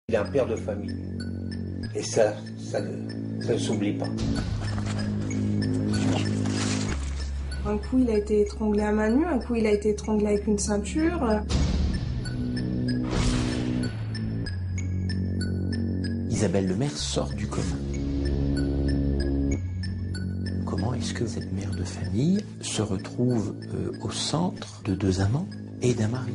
d'un père de famille. Et ça ne s'oublie pas. Un coup, il a été étranglé à main nue, un coup, il a été étranglé avec une ceinture. Isabelle Lemaire sort du commun. Comment est-ce que cette mère de famille se retrouve au centre de deux amants et d'un mari?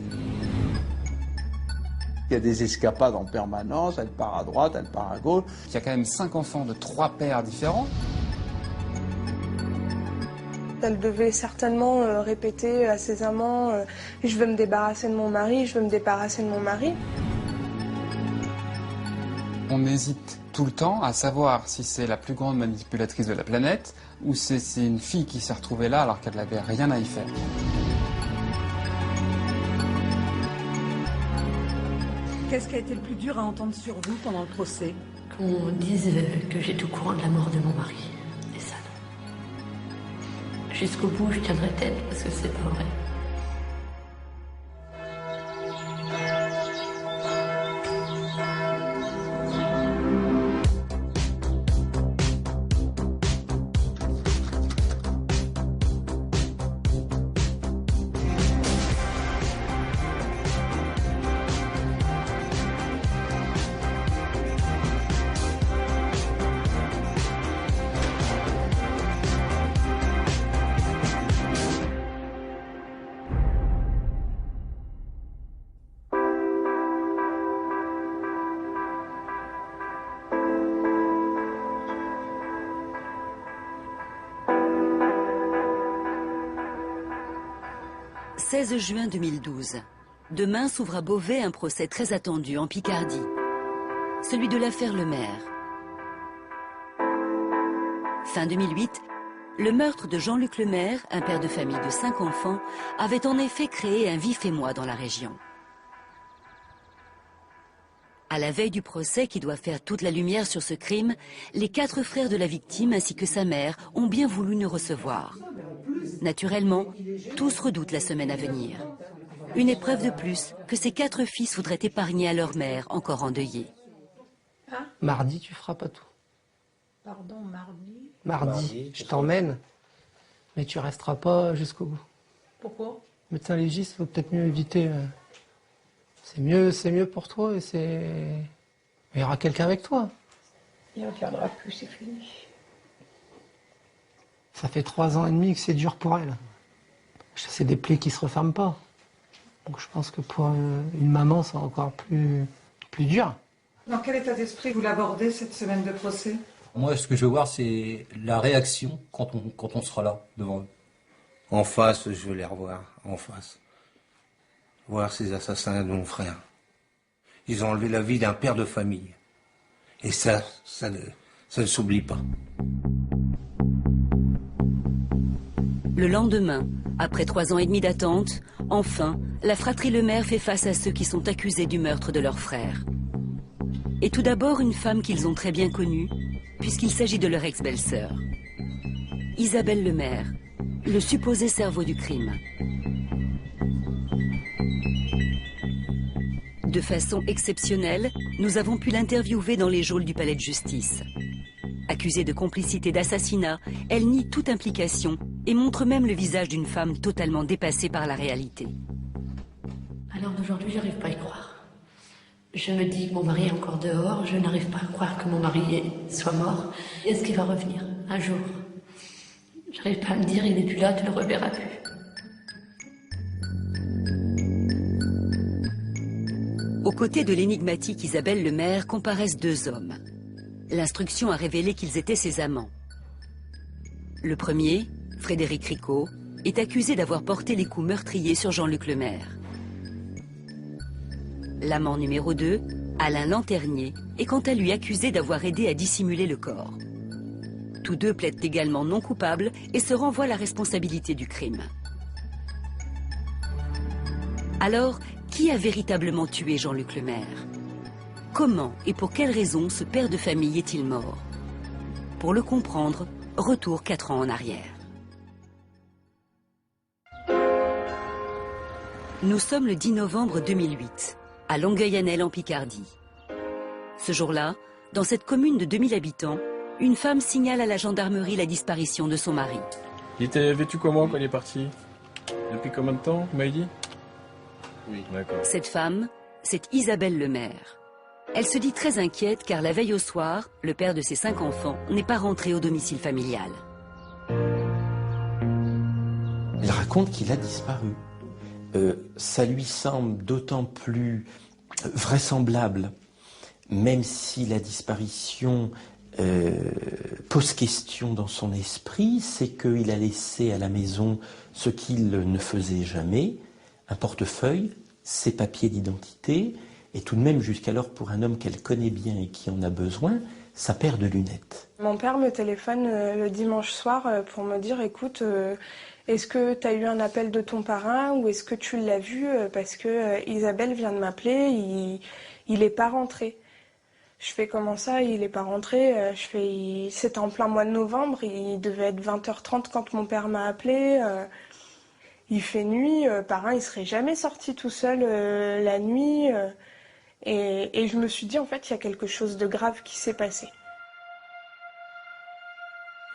Il y a des escapades en permanence, elle part à droite, elle part à gauche. Il y a quand même 5 enfants de 3 pères différents. Elle devait certainement répéter à ses amants « Je veux me débarrasser de mon mari, je veux me débarrasser de mon mari ». On hésite tout le temps à savoir si c'est la plus grande manipulatrice de la planète ou si c'est une fille qui s'est retrouvée là alors qu'elle n'avait rien à y faire. Qu'est-ce qui a été le plus dur à entendre sur vous pendant le procès? Qu'on dise que j'étais au courant de la mort de mon mari. Et ça, non. Jusqu'au bout, je tiendrai tête parce que c'est pas vrai. « 16 juin 2012. Demain s'ouvre à Beauvais un procès très attendu en Picardie. Celui de l'affaire Lemaire. Fin 2008, le meurtre de Jean-Luc Lemaire, un père de famille de 5 enfants, avait en effet créé un vif émoi dans la région. À la veille du procès qui doit faire toute la lumière sur ce crime, les 4 frères de la victime ainsi que sa mère ont bien voulu nous recevoir. Naturellement, tous redoutent la semaine à venir. Une épreuve de plus que ces 4 fils voudraient épargner à leur mère encore endeuillée. Mardi, tu feras pas tout. Pardon, mardi? Mardi, je t'emmène, mais tu resteras pas jusqu'au bout. Pourquoi? Médecin légiste, faut peut-être mieux éviter. C'est mieux pour toi et c'est... Il y aura quelqu'un avec toi. Il ne reviendra plus, c'est fini. Ça fait 3 ans et demi que c'est dur pour elle. C'est des plaies qui se referment pas. Donc je pense que pour une maman, c'est encore plus dur. Dans quel état d'esprit vous l'abordez cette semaine de procès? Moi, ce que je veux voir, c'est la réaction quand on sera là, devant eux. En face, je veux les revoir, en face. Voir ces assassinats de mon frère. Ils ont enlevé la vie d'un père de famille. Et ça ne s'oublie pas. Le lendemain, après 3 ans et demi d'attente, enfin, la fratrie Lemaire fait face à ceux qui sont accusés du meurtre de leur frère. Et tout d'abord, une femme qu'ils ont très bien connue, puisqu'il s'agit de leur ex-belle-sœur. Isabelle Lemaire, le supposé cerveau du crime. De façon exceptionnelle, nous avons pu l'interviewer dans les geôles du palais de justice. Accusée de complicité d'assassinat, elle nie toute implication et montre même le visage d'une femme totalement dépassée par la réalité. À l'heure d'aujourd'hui, j'arrive pas à y croire. Je me dis que mon mari est encore dehors, je n'arrive pas à croire que mon mari soit mort. Est-ce qu'il va revenir un jour? J'arrive pas à me dire, il n'est plus là, tu ne le reverras plus. Aux côtés de l'énigmatique Isabelle Lemaire comparaissent 2 hommes. L'instruction a révélé qu'ils étaient ses amants. Le premier, Frédéric Ricot, est accusé d'avoir porté les coups meurtriers sur Jean-Luc Lemaire. L'amant numéro 2, Alain Lanternier, est quant à lui accusé d'avoir aidé à dissimuler le corps. Tous 2 plaident également non coupables et se renvoient la responsabilité du crime. Alors, qui a véritablement tué Jean-Luc Lemaire? Comment et pour quelles raisons ce père de famille est-il mort? Pour le comprendre, retour 4 ans en arrière. Nous sommes le 10 novembre 2008, à Longueuil-Annel en Picardie. Ce jour-là, dans cette commune de 2000 habitants, une femme signale à la gendarmerie la disparition de son mari. Il était vêtu comment quand il est parti? Depuis combien de temps, vous m'avez dit? Oui, d'accord. Cette femme, c'est Isabelle Lemaire. Elle se dit très inquiète car la veille au soir, le père de ses 5 enfants n'est pas rentré au domicile familial. Il raconte qu'il a disparu. Ça lui semble d'autant plus vraisemblable, même si la disparition pose question dans son esprit, c'est qu'il a laissé à la maison ce qu'il ne faisait jamais, un portefeuille, ses papiers d'identité, et tout de même jusqu'alors pour un homme qu'elle connaît bien et qui en a besoin, sa paire de lunettes. Mon père me téléphone le dimanche soir pour me dire, écoute, est-ce que tu as eu un appel de ton parrain ou est-ce que tu l'as vu parce que Isabelle vient de m'appeler, il n'est pas rentré. Je fais comment ça, il n'est pas rentré. C'était en plein mois de novembre, il devait être 20h30 quand mon père m'a appelé. Il fait nuit, parrain il serait jamais sorti tout seul la nuit. Et je me suis dit en fait il y a quelque chose de grave qui s'est passé.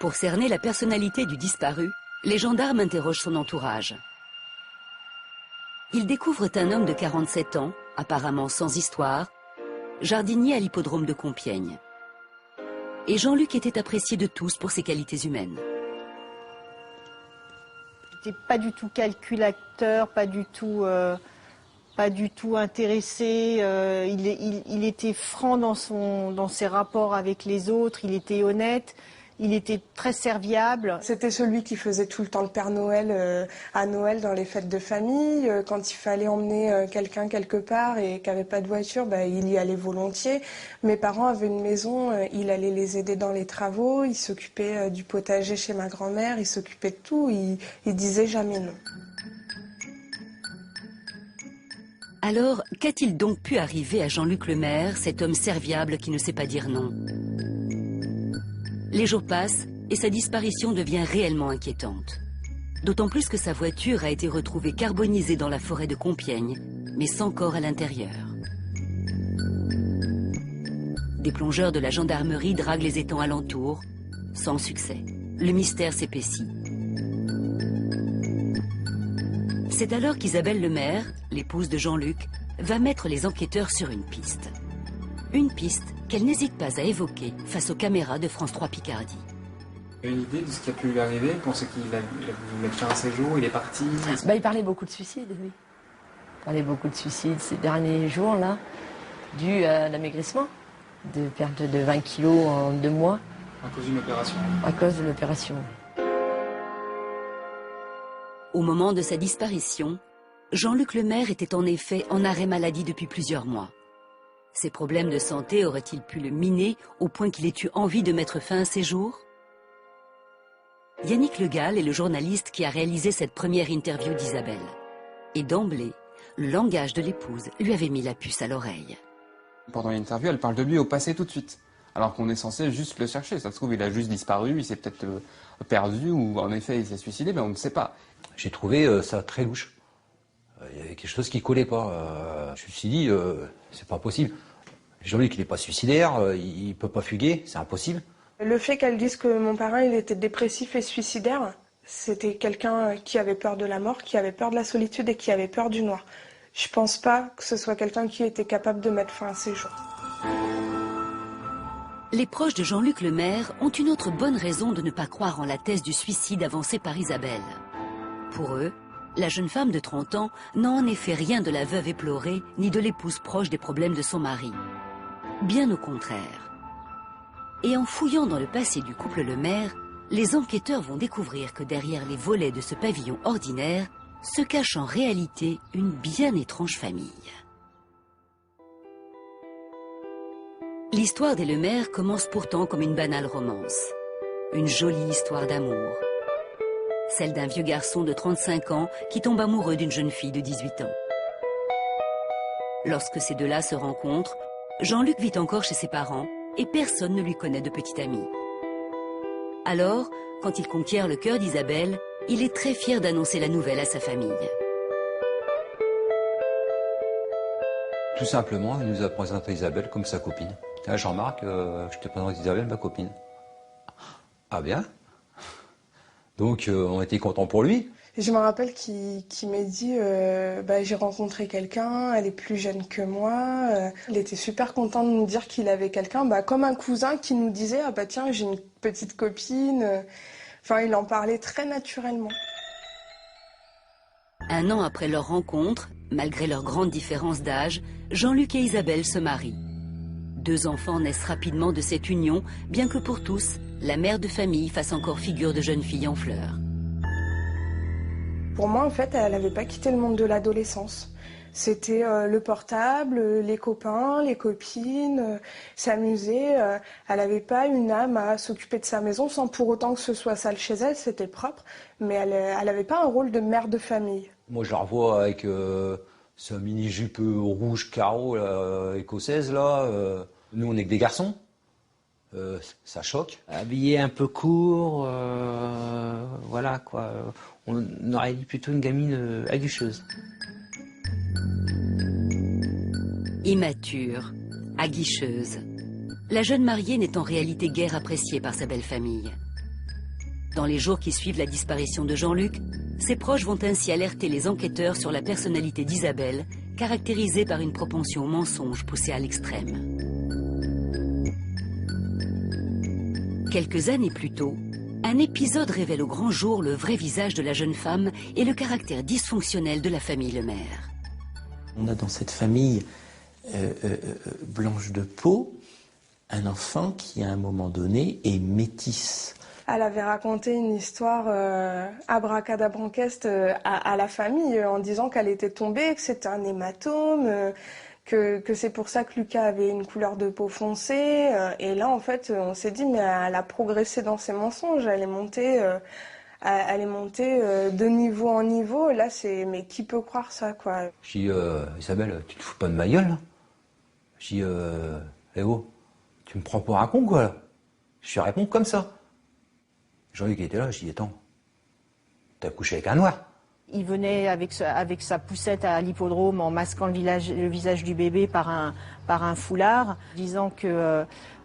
Pour cerner la personnalité du disparu, les gendarmes interrogent son entourage. Ils découvrent un homme de 47 ans, apparemment sans histoire, jardinier à l'hippodrome de Compiègne. Et Jean-Luc était apprécié de tous pour ses qualités humaines. Il n'était pas du tout calculateur, pas du tout intéressé. Il était franc dans ses rapports avec les autres, il était honnête. Il était très serviable. C'était celui qui faisait tout le temps le Père Noël à Noël dans les fêtes de famille. Quand il fallait emmener quelqu'un quelque part et qui n'avait pas de voiture, il y allait volontiers. Mes parents avaient une maison, il allait les aider dans les travaux, il s'occupait du potager chez ma grand-mère, il s'occupait de tout, il disait jamais non. Alors, qu'a-t-il donc pu arriver à Jean-Luc Lemaire, cet homme serviable qui ne sait pas dire non ? Les jours passent et sa disparition devient réellement inquiétante. D'autant plus que sa voiture a été retrouvée carbonisée dans la forêt de Compiègne, mais sans corps à l'intérieur. Des plongeurs de la gendarmerie draguent les étangs alentours, sans succès. Le mystère s'épaissit. C'est alors qu'Isabelle Lemaire, l'épouse de Jean-Luc, va mettre les enquêteurs sur une piste. Une piste qu'elle n'hésite pas à évoquer face aux caméras de France 3 Picardie. Vous avez une idée de ce qui a pu lui arriver? Vous pensez qu'il a voulu mettre fin à ses jours? Il est parti? Il parlait beaucoup de suicides, oui. Il parlait beaucoup de suicides ces derniers jours, là, dû à l'amaigrissement, de perte de 20 kilos en 2 mois. À cause d'une opération? À cause de l'opération. Au moment de sa disparition, Jean-Luc Lemaire était en effet en arrêt maladie depuis plusieurs mois. Ses problèmes de santé auraient-ils pu le miner au point qu'il ait eu envie de mettre fin à ses jours? Yannick Le Gall est le journaliste qui a réalisé cette première interview d'Isabelle. Et d'emblée, le langage de l'épouse lui avait mis la puce à l'oreille. Pendant l'interview, elle parle de lui au passé tout de suite. Alors qu'on est censé juste le chercher. Ça se trouve, il a juste disparu, il s'est peut-être perdu ou en effet il s'est suicidé, mais on ne sait pas. J'ai trouvé ça très louche. Il y avait quelque chose qui collait pas. Je me suis dit, c'est pas possible. Jean-Luc, il n'est pas suicidaire, il peut pas fuguer, c'est impossible. Le fait qu'elle dise que mon parrain il était dépressif et suicidaire, c'était quelqu'un qui avait peur de la mort, qui avait peur de la solitude et qui avait peur du noir. Je pense pas que ce soit quelqu'un qui était capable de mettre fin à ses jours. Les proches de Jean-Luc Lemaire ont une autre bonne raison de ne pas croire en la thèse du suicide avancée par Isabelle. Pour eux, la jeune femme de 30 ans n'a en effet rien de la veuve éplorée ni de l'épouse proche des problèmes de son mari. Bien au contraire. Et en fouillant dans le passé du couple Lemaire, les enquêteurs vont découvrir que derrière les volets de ce pavillon ordinaire se cache en réalité une bien étrange famille. L'histoire des Lemaire commence pourtant comme une banale romance. Une jolie histoire d'amour. Celle d'un vieux garçon de 35 ans qui tombe amoureux d'une jeune fille de 18 ans. Lorsque ces deux-là se rencontrent, Jean-Luc vit encore chez ses parents et personne ne lui connaît de petit ami. Alors, quand il conquiert le cœur d'Isabelle, il est très fier d'annoncer la nouvelle à sa famille. Tout simplement, il nous a présenté Isabelle comme sa copine. Ah, Jean-Marc, je te présente Isabelle, ma copine. Ah bien. Donc on était contents pour lui. Et je me rappelle qu'il m'a dit j'ai rencontré quelqu'un, elle est plus jeune que moi. Il était super content de nous dire qu'il avait quelqu'un, comme un cousin qui nous disait ah bah tiens j'ai une petite copine. Enfin il en parlait très naturellement. Un an après leur rencontre, malgré leur grande différence d'âge, Jean-Luc et Isabelle se marient. 2 enfants naissent rapidement de cette union, bien que pour tous, la mère de famille fasse encore figure de jeune fille en fleurs. Pour moi, en fait, elle n'avait pas quitté le monde de l'adolescence. C'était le portable, les copains, les copines, s'amuser. Elle n'avait pas une âme à s'occuper de sa maison sans pour autant que ce soit sale chez elle, c'était propre. Mais elle n'avait pas un rôle de mère de famille. Moi, je la revois avec sa mini-jupe rouge carreau écossaise, là. Nous, on est que des garçons. Ça choque. Habillée un peu court, voilà quoi. On aurait dit plutôt une gamine aguicheuse. Immature, aguicheuse. La jeune mariée n'est en réalité guère appréciée par sa belle famille. Dans les jours qui suivent la disparition de Jean-Luc, ses proches vont ainsi alerter les enquêteurs sur la personnalité d'Isabelle, caractérisée par une propension au mensonge poussée à l'extrême. Quelques années plus tôt, un épisode révèle au grand jour le vrai visage de la jeune femme et le caractère dysfonctionnel de la famille Lemaire. On a dans cette famille blanche de peau un enfant qui, à un moment donné, est métisse. Elle avait raconté une histoire abracadabrantesque à la famille en disant qu'elle était tombée, que c'était un hématome, que c'est pour ça que Lucas avait une couleur de peau foncée. Et là, en fait, on s'est dit, mais elle a progressé dans ses mensonges, elle est montée de niveau en niveau. Là, mais qui peut croire ça, quoi? Je dis, Isabelle, tu te fous pas de ma gueule, là? Je dis, Léo, tu me prends pour un con, quoi, là? Je réponds comme ça. Jean-Luc était là, je dis, attends, t'as couché avec un noir? Il venait avec sa poussette à l'hippodrome en masquant le visage du bébé par un foulard, disant que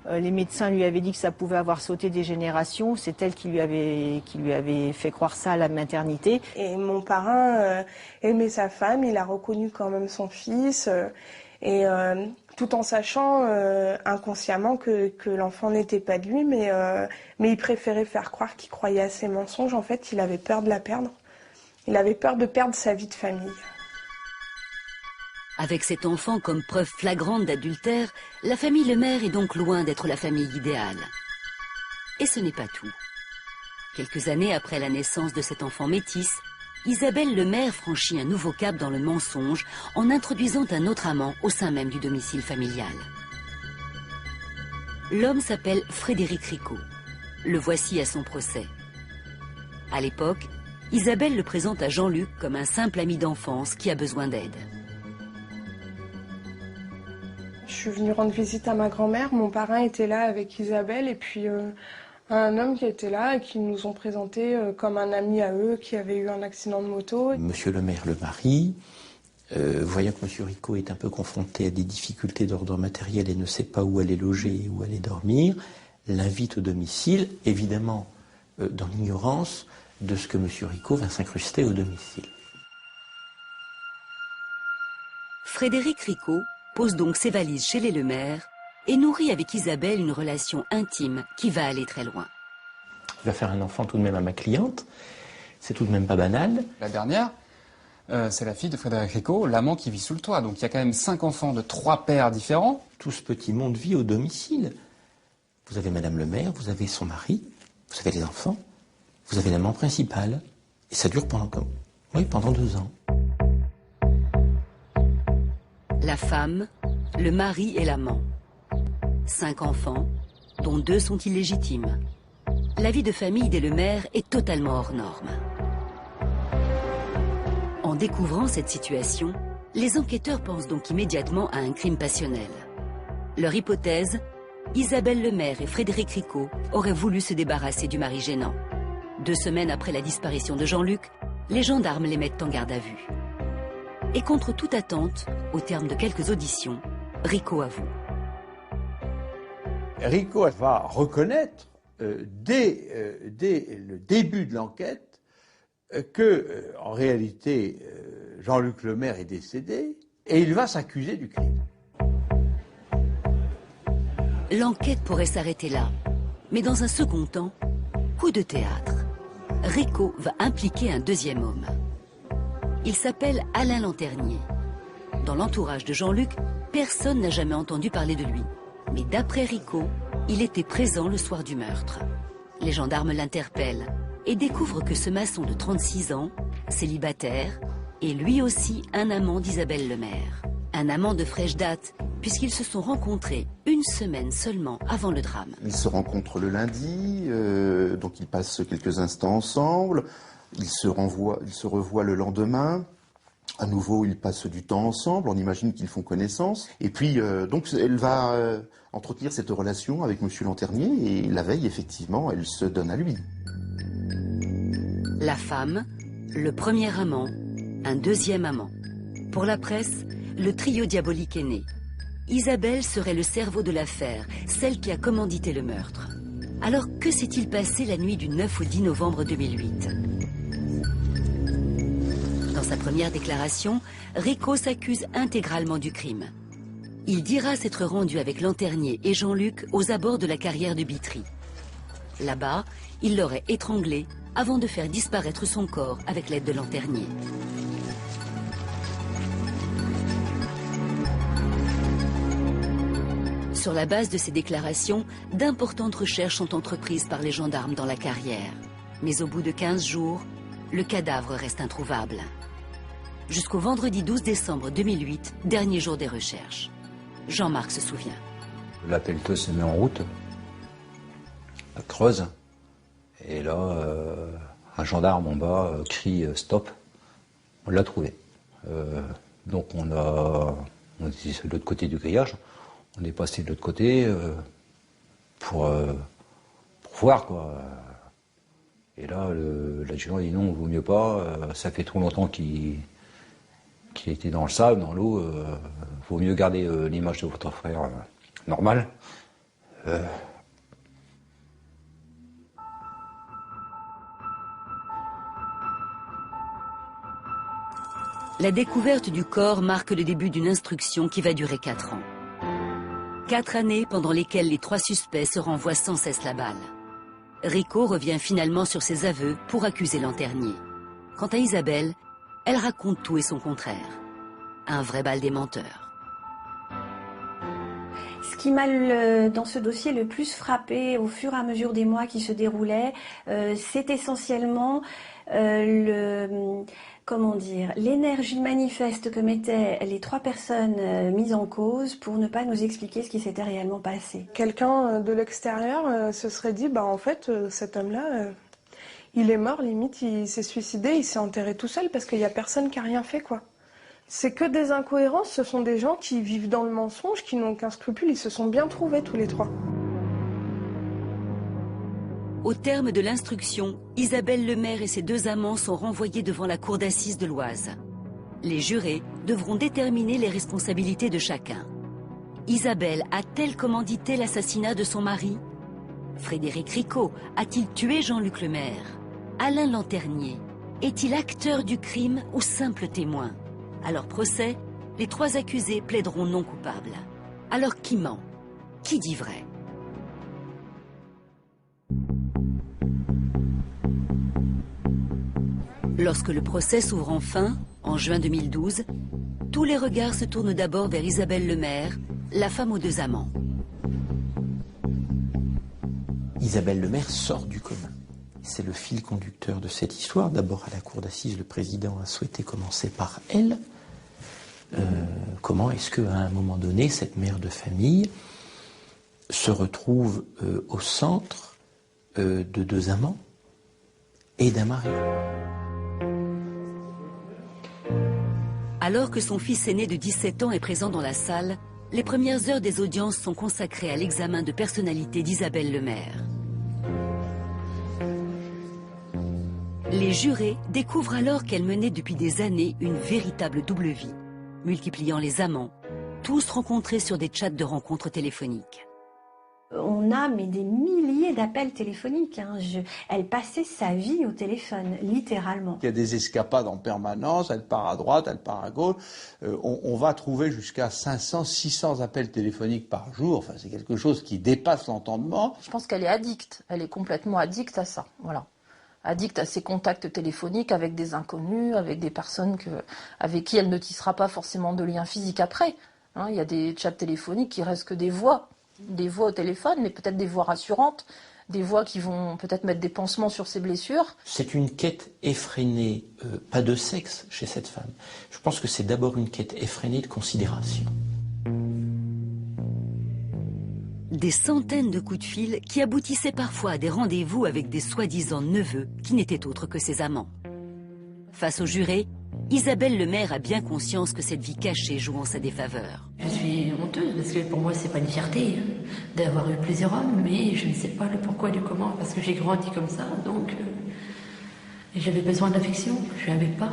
les médecins lui avaient dit que ça pouvait avoir sauté des générations. C'est elle qui lui avait fait croire ça à la maternité. Et mon parrain aimait sa femme, il a reconnu quand même son fils, tout en sachant inconsciemment que l'enfant n'était pas de lui, mais il préférait faire croire qu'il croyait à ses mensonges. En fait, il avait peur de la perdre. Il avait peur de perdre sa vie de famille. Avec cet enfant comme preuve flagrante d'adultère, la famille Lemaire est donc loin d'être la famille idéale. Et ce n'est pas tout. Quelques années après la naissance de cet enfant métis, Isabelle Lemaire franchit un nouveau cap dans le mensonge en introduisant un autre amant au sein même du domicile familial. L'homme s'appelle Frédéric Ricot. Le voici à son procès. À l'époque, Isabelle le présente à Jean-Luc comme un simple ami d'enfance qui a besoin d'aide. Je suis venue rendre visite à ma grand-mère, mon parrain était là avec Isabelle et puis un homme qui était là et qui nous ont présenté comme un ami à eux qui avait eu un accident de moto. Monsieur Lemaire, le mari, voyant que Monsieur Ricot est un peu confronté à des difficultés d'ordre matériel et ne sait pas où aller loger, où aller dormir, l'invite au domicile, évidemment dans l'ignorance de ce que M. Ricot va s'incruster au domicile. Frédéric Ricot pose donc ses valises chez les Lemaire et nourrit avec Isabelle une relation intime qui va aller très loin. Il va faire un enfant tout de même à ma cliente, c'est tout de même pas banal. La dernière, c'est la fille de Frédéric Ricot, l'amant qui vit sous le toit. Donc il y a quand même 5 enfants de 3 pères différents. Tout ce petit monde vit au domicile. Vous avez Madame Lemaire, vous avez son mari, vous avez les enfants. Vous avez l'amant principal, et ça dure pendant 2 ans. La femme, le mari et l'amant. 5 enfants, dont 2 sont illégitimes. La vie de famille des Lemaire est totalement hors norme. En découvrant cette situation, les enquêteurs pensent donc immédiatement à un crime passionnel. Leur hypothèse, Isabelle Lemaire et Frédéric Ricot auraient voulu se débarrasser du mari gênant. 2 semaines après la disparition de Jean-Luc, les gendarmes les mettent en garde à vue. Et contre toute attente, au terme de quelques auditions, Ricot avoue. Rico va reconnaître dès le début de l'enquête que, en réalité, Jean-Luc Lemaire est décédé et il va s'accuser du crime. L'enquête pourrait s'arrêter là. Mais dans un second temps, coup de théâtre. Rico va impliquer un deuxième homme. Il s'appelle Alain Lanternier. Dans l'entourage de Jean-Luc, personne n'a jamais entendu parler de lui. Mais d'après Rico, il était présent le soir du meurtre. Les gendarmes l'interpellent et découvrent que ce maçon de 36 ans, célibataire, est lui aussi un amant d'Isabelle Lemaire. Un amant de fraîche date, puisqu'ils se sont rencontrés une semaine seulement avant le drame. Ils se rencontrent le lundi, donc ils passent quelques instants ensemble, ils se revoient le lendemain. À nouveau, ils passent du temps ensemble, on imagine qu'ils font connaissance. Et puis, donc, elle va entretenir cette relation avec Monsieur Lanternier, et la veille, effectivement, elle se donne à lui. La femme, le premier amant, un deuxième amant. Pour la presse, le trio diabolique est né. Isabelle serait le cerveau de l'affaire, celle qui a commandité le meurtre. Alors, que s'est-il passé la nuit du 9 au 10 novembre 2008 ? Dans sa première déclaration, Rico s'accuse intégralement du crime. Il dira s'être rendu avec Lanternier et Jean-Luc aux abords de la carrière de Bitry. Là-bas, il l'aurait étranglé avant de faire disparaître son corps avec l'aide de Lanternier. Sur la base de ces déclarations, d'importantes recherches sont entreprises par les gendarmes dans la carrière. Mais au bout de 15 jours, le cadavre reste introuvable. Jusqu'au vendredi 12 décembre 2008, dernier jour des recherches. Jean-Marc se souvient. La pelleteuse se met en route, elle creuse, et là, un gendarme en bas crie « stop », on l'a trouvé. Donc on dit c'est de l'autre côté du grillage, on est passé de l'autre côté pour voir quoi. Et là, l'adjudant dit non, vaut mieux pas, ça fait trop longtemps qu'il était dans le sable, dans l'eau, vaut mieux garder l'image de votre frère normale. La découverte du corps marque le début d'une instruction qui va durer 4 ans. 4 années pendant lesquelles les 3 suspects se renvoient sans cesse la balle. Rico revient finalement sur ses aveux pour accuser Lanternier. Quant à Isabelle, elle raconte tout et son contraire. Un vrai bal des menteurs. Ce qui m'a, dans ce dossier, le plus frappé au fur et à mesure des mois qui se déroulaient, c'est essentiellement l'énergie manifeste que mettaient les 3 personnes mises en cause pour ne pas nous expliquer ce qui s'était réellement passé. Quelqu'un de l'extérieur se serait dit, en fait, cet homme-là, il est mort, limite, il s'est suicidé, il s'est enterré tout seul parce qu'il n'y a personne qui a rien fait, quoi. C'est que des incohérences, ce sont des gens qui vivent dans le mensonge, qui n'ont aucun scrupule, ils se sont bien trouvés tous les 3. Au terme de l'instruction, Isabelle Lemaire et ses 2 amants sont renvoyés devant la cour d'assises de l'Oise. Les jurés devront déterminer les responsabilités de chacun. Isabelle a-t-elle commandité l'assassinat de son mari ? Frédéric Rico a-t-il tué Jean-Luc Lemaire ? Alain Lanternier est-il acteur du crime ou simple témoin ? À leur procès, les 3 accusés plaideront non coupables. Alors qui ment ? Qui dit vrai ? Lorsque le procès s'ouvre enfin, en juin 2012, tous les regards se tournent d'abord vers Isabelle Lemaire, la femme aux 2 amants. Isabelle Lemaire sort du commun. C'est le fil conducteur de cette histoire. D'abord, à la cour d'assises, le président a souhaité commencer par elle. Comment est-ce qu'à un moment donné, cette mère de famille se retrouve au centre de 2 amants et d'un mari? Alors que son fils aîné de 17 ans est présent dans la salle, les premières heures des audiences sont consacrées à l'examen de personnalité d'Isabelle Lemaire. Les jurés découvrent alors qu'elle menait depuis des années une véritable double vie, multipliant les amants, tous rencontrés sur des chats de rencontres téléphoniques. On a mais des milliers d'appels téléphoniques. Elle passait sa vie au téléphone, littéralement. Il y a des escapades en permanence, elle part à droite, elle part à gauche. On va trouver jusqu'à 500, 600 appels téléphoniques par jour. Enfin, c'est quelque chose qui dépasse l'entendement. Je pense qu'elle est addicte. Elle est complètement addicte à ça. Voilà. Addict à ses contacts téléphoniques avec des inconnus, avec des personnes avec qui elle ne tissera pas forcément de lien physique après. Il y a des chats téléphoniques qui restent que des voix au téléphone, mais peut-être des voix rassurantes, des voix qui vont peut-être mettre des pansements sur ses blessures. C'est une quête effrénée, pas de sexe chez cette femme. Je pense que c'est d'abord une quête effrénée de considération. Des centaines de coups de fil qui aboutissaient parfois à des rendez-vous avec des soi-disant neveux qui n'étaient autres que ses amants. Face au juré, Isabelle Lemaire a bien conscience que cette vie cachée joue en sa défaveur. Je suis honteuse parce que pour moi c'est pas une fierté d'avoir eu plusieurs hommes, mais je ne sais pas le pourquoi du comment parce que j'ai grandi comme ça, donc et j'avais besoin d'affection, je n'avais pas.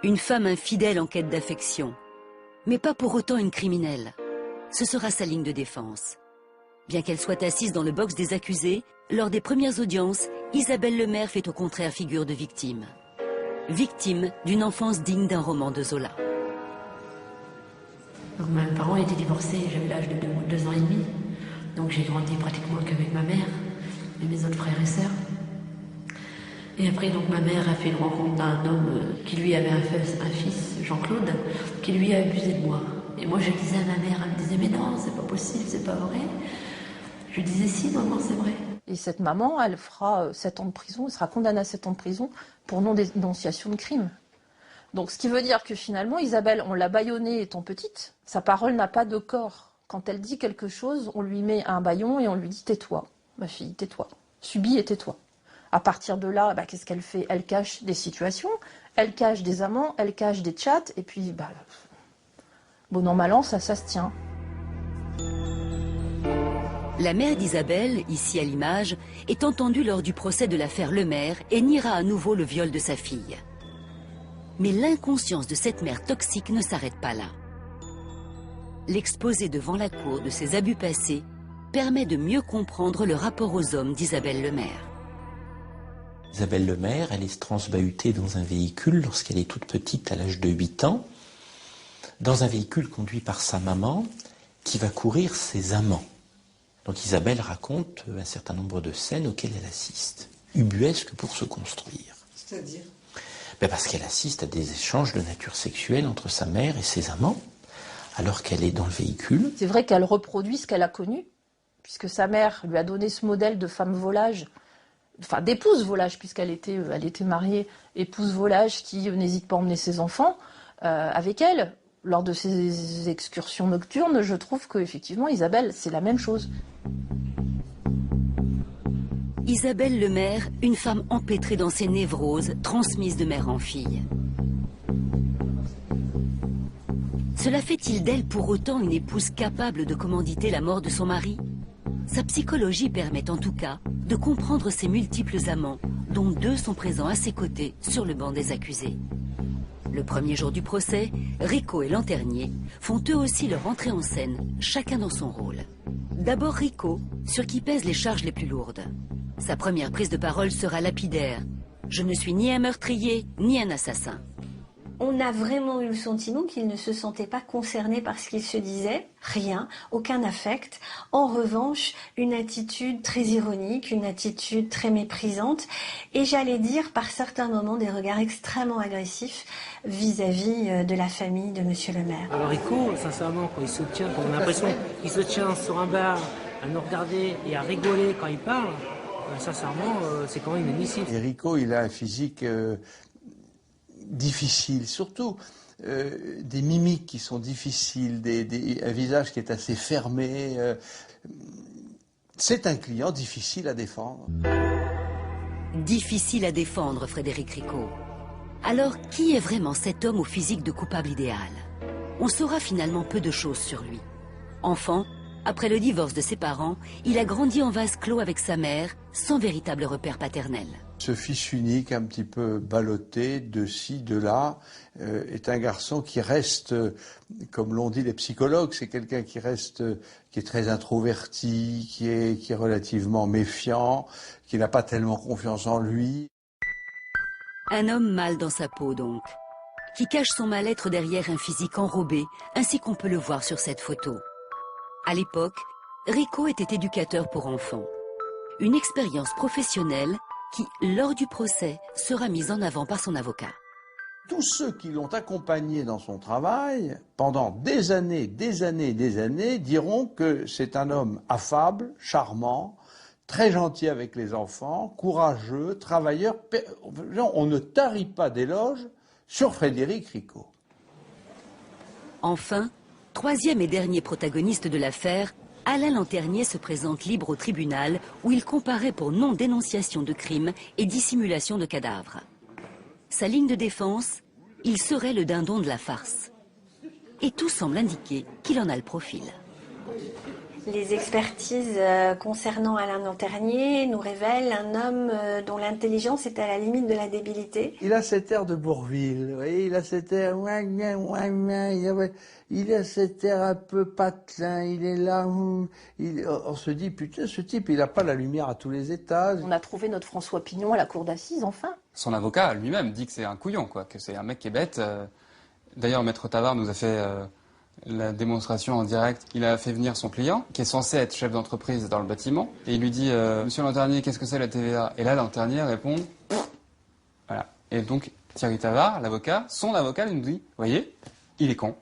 Une femme infidèle en quête d'affection, mais pas pour autant une criminelle. Ce sera sa ligne de défense. Bien qu'elle soit assise dans le box des accusés, lors des premières audiences, Isabelle Lemaire fait au contraire figure de victime. Victime d'une enfance digne d'un roman de Zola. Donc, mes parents étaient divorcés, j'avais l'âge de 2 ans et demi. Donc j'ai grandi pratiquement qu'avec ma mère et mes autres frères et sœurs. Et après, donc, ma mère a fait une rencontre d'un homme qui lui avait un fils, Jean-Claude, qui lui a abusé de moi. Et moi, je disais à ma mère, elle me disait, mais non, c'est pas possible, c'est pas vrai. Je lui disais, si, maman, c'est vrai. Et cette maman, elle fera 7 ans de prison, elle sera condamnée à 7 ans de prison pour non-dénonciation de crime. Donc, ce qui veut dire que finalement, Isabelle, on l'a bâillonnée étant petite, sa parole n'a pas de corps. Quand elle dit quelque chose, on lui met un bâillon et on lui dit, tais-toi, ma fille, tais-toi. Subis et tais-toi. À partir de là, qu'est-ce qu'elle fait? Elle cache des situations, elle cache des amants, elle cache des chats, et puis, bon an, mal an, ça se tient. La mère d'Isabelle, ici à l'image, est entendue lors du procès de l'affaire Lemaire et niera à nouveau le viol de sa fille. Mais l'inconscience de cette mère toxique ne s'arrête pas là. L'exposé devant la cour de ses abus passés permet de mieux comprendre le rapport aux hommes d'Isabelle Lemaire. Isabelle Lemaire, elle est transbahutée dans un véhicule lorsqu'elle est toute petite, à l'âge de 8 ans, dans un véhicule conduit par sa maman, qui va courir ses amants. Donc Isabelle raconte un certain nombre de scènes auxquelles elle assiste, ubuesques pour se construire. C'est-à-dire ? Parce qu'elle assiste à des échanges de nature sexuelle entre sa mère et ses amants, alors qu'elle est dans le véhicule. C'est vrai qu'elle reproduit ce qu'elle a connu, puisque sa mère lui a donné ce modèle de femme volage, enfin d'épouse volage, puisqu'elle était mariée, épouse volage qui n'hésite pas à emmener ses enfants avec elle. Lors de ses excursions nocturnes, je trouve qu'effectivement, Isabelle, c'est la même chose. Isabelle Lemaire, une femme empêtrée dans ses névroses, transmises de mère en fille. Cela fait-il d'elle pour autant une épouse capable de commanditer la mort de son mari? Sa psychologie permet en tout cas de comprendre ses multiples amants, dont 2 sont présents à ses côtés sur le banc des accusés. Le premier jour du procès, Rico et Lanternier font eux aussi leur entrée en scène, chacun dans son rôle. D'abord Rico, sur qui pèsent les charges les plus lourdes. Sa première prise de parole sera lapidaire. « Je ne suis ni un meurtrier, ni un assassin. » On a vraiment eu le sentiment qu'il ne se sentait pas concerné par ce qu'il se disait, rien, aucun affect. En revanche, une attitude très ironique, une attitude très méprisante, et j'allais dire par certains moments des regards extrêmement agressifs vis-à-vis de la famille de Monsieur le maire. Alors Rico, sincèrement, quand il se tient, quand on a l'impression qu'il se tient sur un bar à nous regarder et à rigoler quand il parle, sincèrement, c'est quand même inadmissible. Et Rico, il a un physique difficile, surtout des mimiques qui sont difficiles, un visage qui est assez fermé. C'est un client difficile à défendre. Difficile à défendre, Frédéric Rico. Alors, qui est vraiment cet homme au physique de coupable idéal? On saura finalement peu de choses sur lui. Enfant, après le divorce de ses parents, il a grandi en vase clos avec sa mère, sans véritable repère paternel. Ce fils unique, un petit peu ballotté de ci, de là, est un garçon qui reste, comme l'ont dit les psychologues, c'est quelqu'un qui reste, qui est très introverti, qui est relativement méfiant, qui n'a pas tellement confiance en lui. Un homme mal dans sa peau donc, qui cache son mal-être derrière un physique enrobé, ainsi qu'on peut le voir sur cette photo. À l'époque, Rico était éducateur pour enfants. Une expérience professionnelle qui, lors du procès, sera mise en avant par son avocat. Tous ceux qui l'ont accompagné dans son travail, pendant des années, diront que c'est un homme affable, charmant, très gentil avec les enfants, courageux, travailleur. On ne tarit pas d'éloges sur Frédéric Rico. Enfin, troisième et dernier protagoniste de l'affaire, Alain Lanternier se présente libre au tribunal où il comparaît pour non-dénonciation de crime et dissimulation de cadavres. Sa ligne de défense, il serait le dindon de la farce. Et tout semble indiquer qu'il en a le profil. Les expertises concernant Alain Lanternier nous révèlent un homme dont l'intelligence est à la limite de la débilité. Il a cet air de Bourvil, vous voyez, il a cet air, il a cet air un peu patelin, il est là, on se dit, putain, ce type, il n'a pas la lumière à tous les étages. On a trouvé notre François Pignon à la cour d'assises, enfin. Son avocat lui-même dit que c'est un couillon, quoi, que c'est un mec qui est bête. D'ailleurs, Maître Tavard nous a fait la démonstration en direct. Il a fait venir son client, qui est censé être chef d'entreprise dans le bâtiment, et il lui dit Monsieur Lanternier, qu'est-ce que c'est la TVA? Et là, Lanternier répond voilà. Et donc, Thierry Tavard, l'avocat, son avocat, il nous dit voyez, il est con.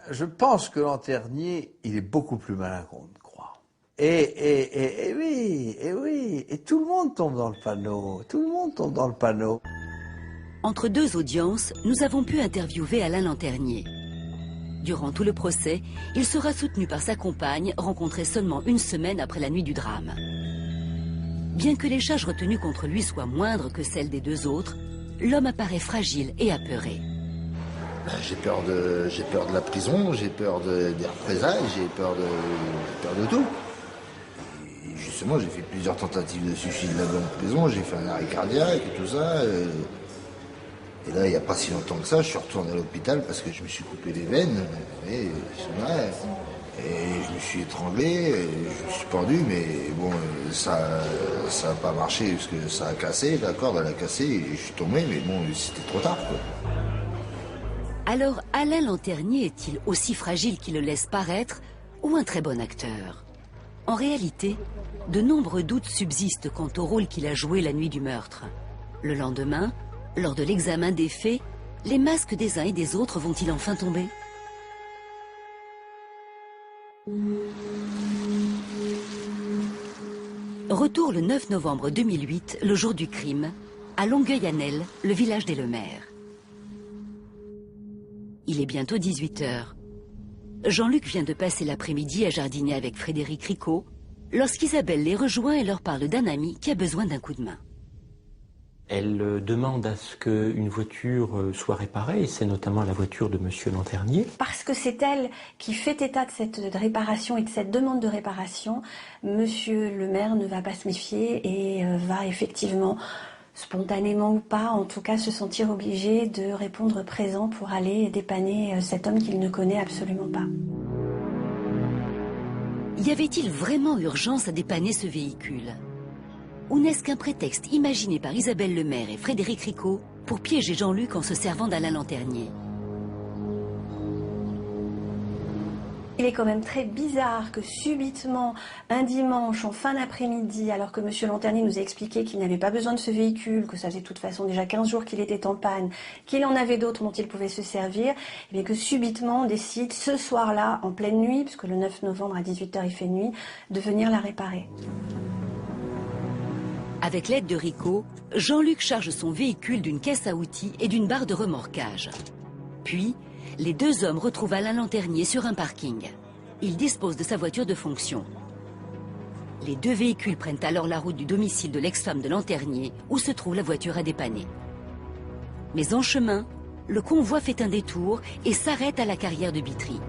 Je pense que Lanternier, il est beaucoup plus malin qu'on ne croit. Et oui, et tout le monde tombe dans le panneau, Entre deux audiences, nous avons pu interviewer Alain Lanternier. Durant tout le procès, il sera soutenu par sa compagne, rencontrée seulement une semaine après la nuit du drame. Bien que les charges retenues contre lui soient moindres que celles des deux autres, l'homme apparaît fragile et apeuré. J'ai peur de la prison, j'ai peur des représailles, j'ai peur de tout. Et justement, j'ai fait plusieurs tentatives de suicide là-bas en prison, j'ai fait un arrêt cardiaque et tout ça. Et là, il n'y a pas si longtemps que ça, je suis retourné à l'hôpital parce que je me suis coupé les veines. Et je me suis étranglé, je me suis pendu, mais bon, ça n'a pas marché parce que ça a cassé, la corde elle a cassé et je suis tombé, mais bon, c'était trop tard, quoi. Alors, Alain Lanternier est-il aussi fragile qu'il le laisse paraître ou un très bon acteur? En réalité, de nombreux doutes subsistent quant au rôle qu'il a joué la nuit du meurtre. Le lendemain, lors de l'examen des faits, les masques des uns et des autres vont-ils enfin tomber? Retour le 9 novembre 2008, le jour du crime, à Longueuil-Annel, le village des Lemaire. Il est bientôt 18h. Jean-Luc vient de passer l'après-midi à jardiner avec Frédéric Rico, lorsqu'Isabelle les rejoint et leur parle d'un ami qui a besoin d'un coup de main. Elle demande à ce qu'une voiture soit réparée, et c'est notamment la voiture de Monsieur Lanternier. Parce que c'est elle qui fait état de cette réparation et de cette demande de réparation, Monsieur le maire ne va pas se méfier et va effectivement, spontanément ou pas, en tout cas se sentir obligé de répondre présent pour aller dépanner cet homme qu'il ne connaît absolument pas. Y avait-il vraiment urgence à dépanner ce véhicule? Ou n'est-ce qu'un prétexte imaginé par Isabelle Lemaire et Frédéric Rico pour piéger Jean-Luc en se servant d'Alain Lanternier? Il est quand même très bizarre que subitement, un dimanche, en fin d'après-midi, alors que M. Lanternier nous a expliqué qu'il n'avait pas besoin de ce véhicule, que ça faisait de toute façon déjà 15 jours qu'il était en panne, qu'il en avait d'autres dont il pouvait se servir, et bien que subitement on décide ce soir-là, en pleine nuit, puisque le 9 novembre à 18h il fait nuit, de venir la réparer. Avec l'aide de Rico, Jean-Luc charge son véhicule d'une caisse à outils et d'une barre de remorquage. Puis, les deux hommes retrouvent Alain Lanternier sur un parking. Il dispose de sa voiture de fonction. Les deux véhicules prennent alors la route du domicile de l'ex-femme de Lanternier, où se trouve la voiture à dépanner. Mais en chemin, le convoi fait un détour et s'arrête à la carrière de Bitry.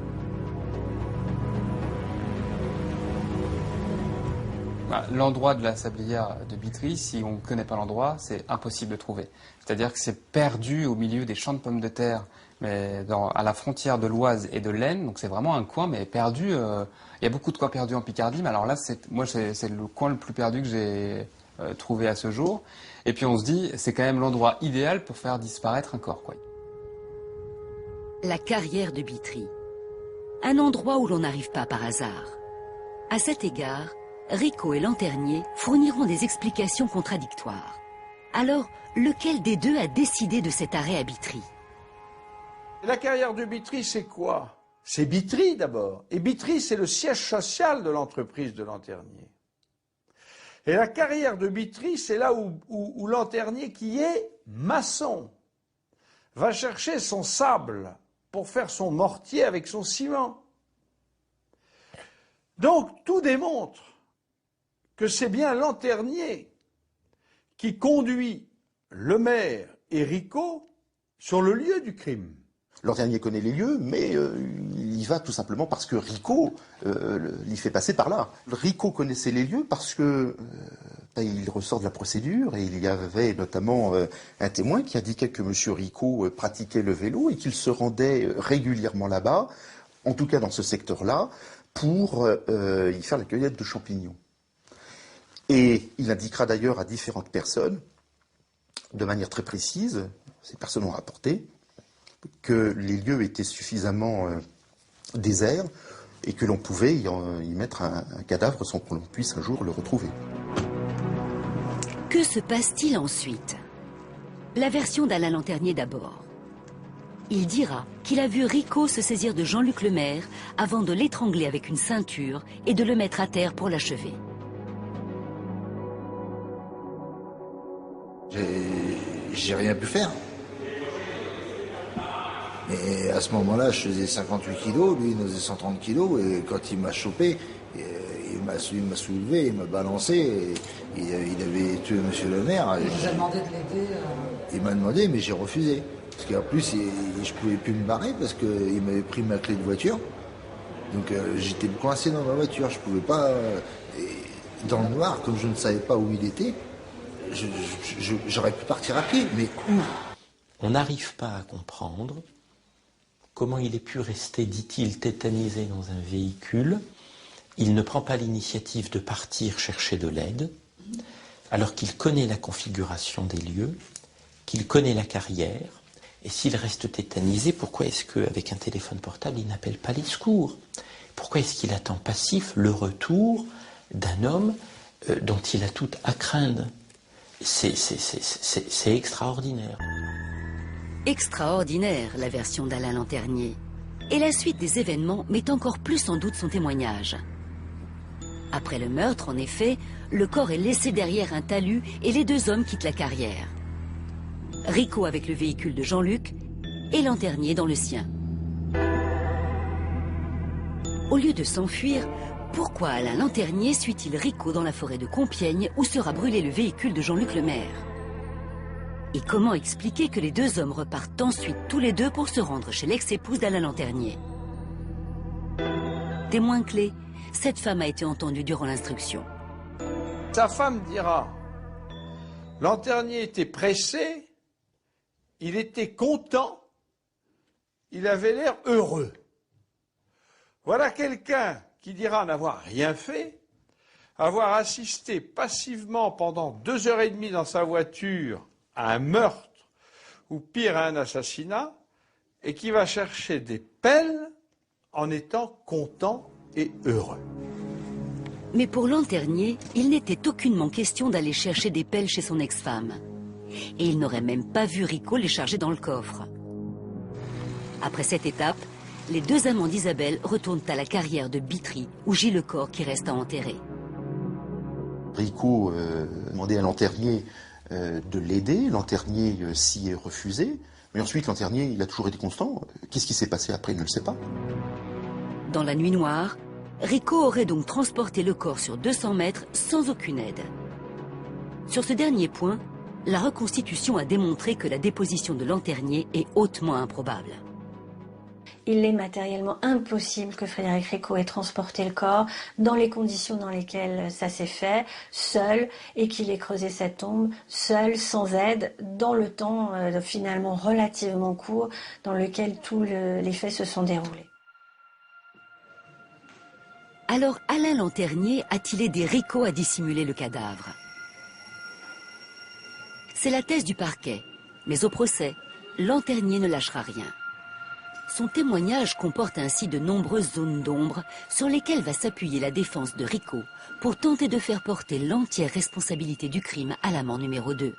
L'endroit de la sablière de Bitry, si on ne connaît pas l'endroit, c'est impossible de trouver. C'est-à-dire que c'est perdu au milieu des champs de pommes de terre, mais à la frontière de l'Oise et de l'Aisne, donc c'est vraiment un coin, mais perdu. Il y a beaucoup de coins perdus en Picardie, mais alors là, c'est le coin le plus perdu que j'ai trouvé à ce jour. Et puis on se dit, c'est quand même l'endroit idéal pour faire disparaître un corps, quoi. La carrière de Bitry. Un endroit où l'on n'arrive pas par hasard. À cet égard, Rico et Lanternier fourniront des explications contradictoires. Alors, lequel des deux a décidé de cet arrêt à Bitry? La carrière de Bitry, c'est quoi? C'est Bitry d'abord. Et Bitry, c'est le siège social de l'entreprise de Lanternier. Et la carrière de Bitry, c'est là où Lanternier, qui est maçon, va chercher son sable pour faire son mortier avec son ciment. Donc, tout démontre que c'est bien Lanternier qui conduit le maire et Rico sur le lieu du crime. Lanternier connaît les lieux, mais il y va tout simplement parce que Rico l'y fait passer par là. Rico connaissait les lieux parce que il ressort de la procédure et il y avait notamment un témoin qui indiquait que M. Rico pratiquait le vélo et qu'il se rendait régulièrement là-bas, en tout cas dans ce secteur-là, pour y faire la cueillette de champignons. Et il indiquera d'ailleurs à différentes personnes, de manière très précise, ces personnes ont rapporté, que les lieux étaient suffisamment déserts et que l'on pouvait y mettre un cadavre sans que l'on puisse un jour le retrouver. Que se passe-t-il ensuite? La version d'Alain Lanternier d'abord. Il dira qu'il a vu Rico se saisir de Jean-Luc Lemaire avant de l'étrangler avec une ceinture et de le mettre à terre pour l'achever. J'ai rien pu faire. Et à ce moment-là, je faisais 58 kilos, lui il faisait 130 kilos, et quand il m'a chopé, il m'a soulevé, il m'a balancé, et il avait tué M. le maire. Il vous a demandé de l'aider Il m'a demandé, mais j'ai refusé. Parce qu'en plus, je pouvais plus me barrer parce qu'il m'avait pris ma clé de voiture. Donc j'étais coincé dans ma voiture, je pouvais pas... dans le noir, comme je ne savais pas où il était, j'aurais pu partir à pied, mais où? On n'arrive pas à comprendre comment il ait pu rester, dit-il, tétanisé dans un véhicule. Il ne prend pas l'initiative de partir chercher de l'aide, alors qu'il connaît la configuration des lieux, qu'il connaît la carrière. Et s'il reste tétanisé, pourquoi est-ce qu'avec un téléphone portable, il n'appelle pas les secours? Pourquoi est-ce qu'il attend passif le retour d'un homme dont il a tout à craindre? C'est extraordinaire. Extraordinaire, la version d'Alain Lanternier. Et la suite des événements met encore plus en doute son témoignage. Après le meurtre, en effet, le corps est laissé derrière un talus et les deux hommes quittent la carrière. Rico avec le véhicule de Jean-Luc et Lanternier dans le sien. Au lieu de s'enfuir, pourquoi Alain Lanternier suit-il Rico dans la forêt de Compiègne où sera brûlé le véhicule de Jean-Luc Lemaire? Et comment expliquer que les deux hommes repartent ensuite tous les deux pour se rendre chez l'ex-épouse d'Alain Lanternier? Témoin clé, cette femme a été entendue durant l'instruction. Sa femme dira, Lanternier était pressé, il était content, il avait l'air heureux. Voilà quelqu'un qui dira n'avoir rien fait, avoir assisté passivement pendant 2h30 dans sa voiture à un meurtre ou pire à un assassinat, et qui va chercher des pelles en étant content et heureux. Mais pour Lanternier, il n'était aucunement question d'aller chercher des pelles chez son ex-femme. Et il n'aurait même pas vu Rico les charger dans le coffre. Après cette étape, les deux amants d'Isabelle retournent à la carrière de Bitry, où gît le corps qui reste à enterrer. Rico demandait à Lanternier de l'aider. Lanternier s'y est refusé. Mais ensuite, Lanternier, il a toujours été constant. Qu'est-ce qui s'est passé après, il ne le sait pas. Dans la nuit noire, Rico aurait donc transporté le corps sur 200 mètres sans aucune aide. Sur ce dernier point, la reconstitution a démontré que la déposition de Lanternier est hautement improbable. Il est matériellement impossible que Frédéric Ricot ait transporté le corps dans les conditions dans lesquelles ça s'est fait, seul, et qu'il ait creusé cette tombe seul, sans aide, dans le temps finalement relativement court dans lequel tous les faits se sont déroulés. Alors Alain Lanternier a-t-il aidé Ricot à dissimuler le cadavre? C'est la thèse du parquet, mais au procès, Lanternier ne lâchera rien. Son témoignage comporte ainsi de nombreuses zones d'ombre sur lesquelles va s'appuyer la défense de Ricot pour tenter de faire porter l'entière responsabilité du crime à l'amant numéro 2.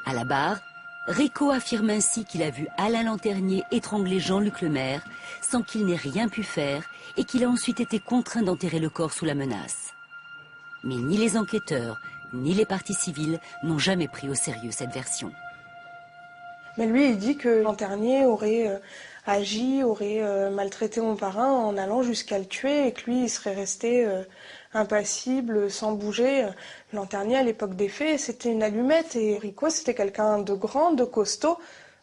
À la barre, Ricot affirme ainsi qu'il a vu Alain Lanternier étrangler Jean-Luc Lemaire sans qu'il n'ait rien pu faire et qu'il a ensuite été contraint d'enterrer le corps sous la menace. Mais ni les enquêteurs, ni les parties civiles n'ont jamais pris au sérieux cette version. Mais lui, il dit que Lanternier aurait agi, aurait maltraité mon parrain en allant jusqu'à le tuer et que lui, il serait resté impassible, sans bouger. Lanternier, à l'époque des faits, c'était une allumette et Ricot, c'était quelqu'un de grand, de costaud.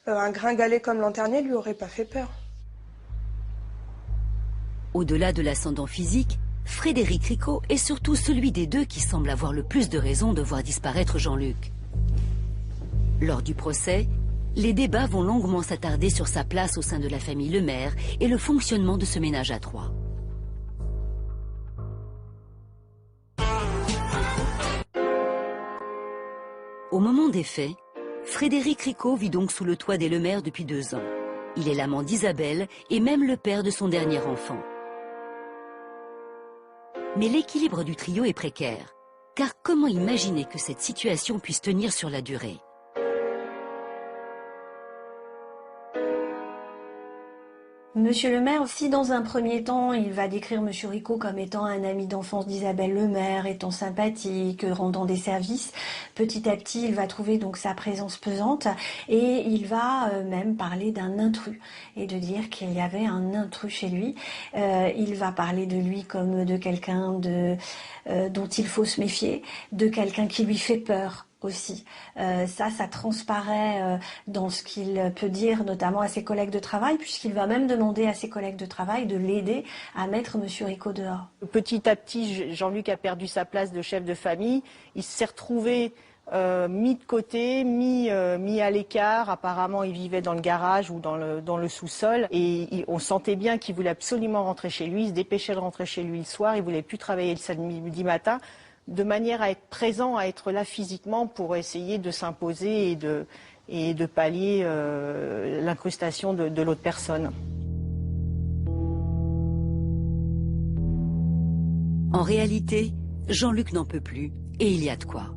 Un gringalet comme Lanternier lui aurait pas fait peur. Au-delà de l'ascendant physique, Frédéric Ricot est surtout celui des deux qui semble avoir le plus de raisons de voir disparaître Jean-Luc. Lors du procès, les débats vont longuement s'attarder sur sa place au sein de la famille Lemaire et le fonctionnement de ce ménage à trois. Au moment des faits, Frédéric Ricot vit donc sous le toit des Lemaire depuis 2 ans. Il est l'amant d'Isabelle et même le père de son dernier enfant. Mais l'équilibre du trio est précaire, car comment imaginer que cette situation puisse tenir sur la durée ? Monsieur Lemaire, si dans un premier temps, il va décrire Monsieur Ricot comme étant un ami d'enfance d'Isabelle Lemaire, étant sympathique, rendant des services, petit à petit, il va trouver donc sa présence pesante et il va même parler d'un intrus et de dire qu'il y avait un intrus chez lui. Il va parler de lui comme de quelqu'un dont il faut se méfier, de quelqu'un qui lui fait peur aussi. Ça transparaît dans ce qu'il peut dire notamment à ses collègues de travail, puisqu'il va même demander à ses collègues de travail de l'aider à mettre Monsieur Ricot dehors. Petit à petit, Jean-Luc a perdu sa place de chef de famille. Il s'est retrouvé mis de côté, mis à l'écart. Apparemment, il vivait dans le garage ou dans le sous-sol. Et on sentait bien qu'il voulait absolument rentrer chez lui. Il se dépêchait de rentrer chez lui le soir. Il voulait plus travailler le samedi matin, de manière à être présent, à être là physiquement pour essayer de s'imposer et de pallier l'incrustation de l'autre personne. En réalité, Jean-Luc n'en peut plus, et il y a de quoi.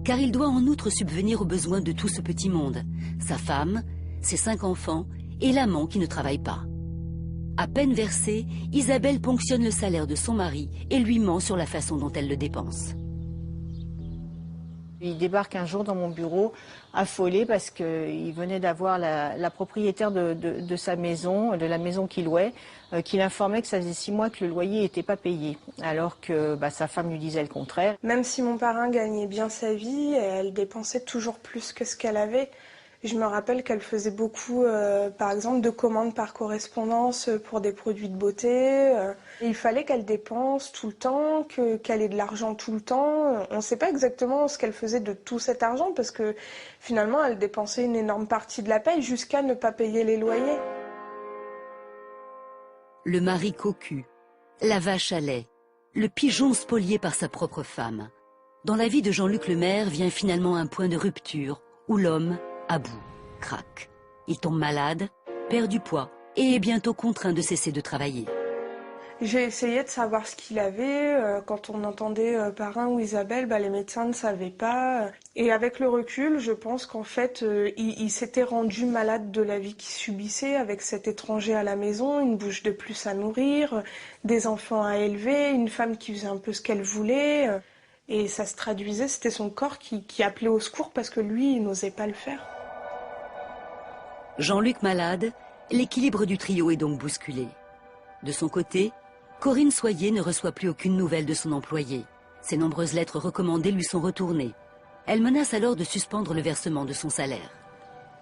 Car il doit en outre subvenir aux besoins de tout ce petit monde, sa femme, ses 5 enfants et l'amant qui ne travaille pas. À peine versée, Isabelle ponctionne le salaire de son mari et lui ment sur la façon dont elle le dépense. Il débarque un jour dans mon bureau, affolé, parce qu'il venait d'avoir la propriétaire de sa maison, de la maison qu'il louait, qui l'informait que ça faisait 6 mois que le loyer n'était pas payé, alors que sa femme lui disait le contraire. Même si mon parrain gagnait bien sa vie, elle dépensait toujours plus que ce qu'elle avait. Je me rappelle qu'elle faisait beaucoup, par exemple, de commandes par correspondance pour des produits de beauté. Il fallait qu'elle dépense tout le temps, qu'elle ait de l'argent tout le temps. On ne sait pas exactement ce qu'elle faisait de tout cet argent parce que finalement, elle dépensait une énorme partie de la paye jusqu'à ne pas payer les loyers. Le mari cocu, la vache à lait, le pigeon spolié par sa propre femme. Dans la vie de Jean-Luc Lemaire vient finalement un point de rupture où l'homme, à bout, craque. Il tombe malade, perd du poids et est bientôt contraint de cesser de travailler. J'ai essayé de savoir ce qu'il avait. Quand on entendait parrain ou Isabelle, les médecins ne savaient pas. Et avec le recul, je pense qu'en fait, il s'était rendu malade de la vie qu'il subissait avec cet étranger à la maison, une bouche de plus à nourrir, des enfants à élever, une femme qui faisait un peu ce qu'elle voulait. Et ça se traduisait, c'était son corps qui appelait au secours parce que lui, il n'osait pas le faire. Jean-Luc malade, l'équilibre du trio est donc bousculé. De son côté, Corinne Soyer ne reçoit plus aucune nouvelle de son employé. Ses nombreuses lettres recommandées lui sont retournées. Elle menace alors de suspendre le versement de son salaire.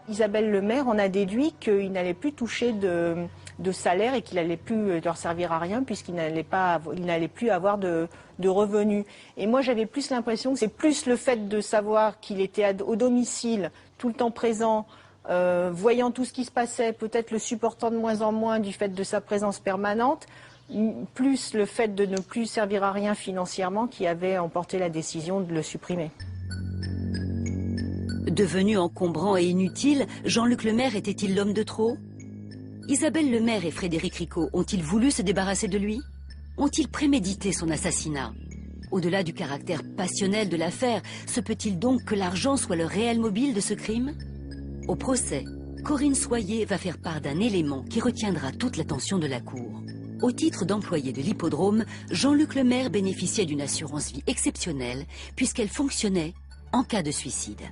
Isabelle Lemaire en a déduit qu'il n'allait plus toucher de salaire et qu'il n'allait plus leur servir à rien puisqu'il n'allait plus avoir de revenus. Et moi, j'avais plus l'impression que c'est plus le fait de savoir qu'il était au domicile, tout le temps présent, voyant tout ce qui se passait, peut-être le supportant de moins en moins du fait de sa présence permanente, plus le fait de ne plus servir à rien financièrement qui avait emporté la décision de le supprimer. Devenu encombrant et inutile, Jean-Luc Lemaire était-il l'homme de trop? Isabelle Lemaire et Frédéric Ricot ont-ils voulu se débarrasser de lui? Ont-ils prémédité son assassinat? Au-delà du caractère passionnel de l'affaire, se peut-il donc que l'argent soit le réel mobile de ce crime? Au procès, Corinne Soyer va faire part d'un élément qui retiendra toute l'attention de la Cour. Au titre d'employé de l'hippodrome, Jean-Luc Lemaire bénéficiait d'une assurance vie exceptionnelle puisqu'elle fonctionnait en cas de suicide.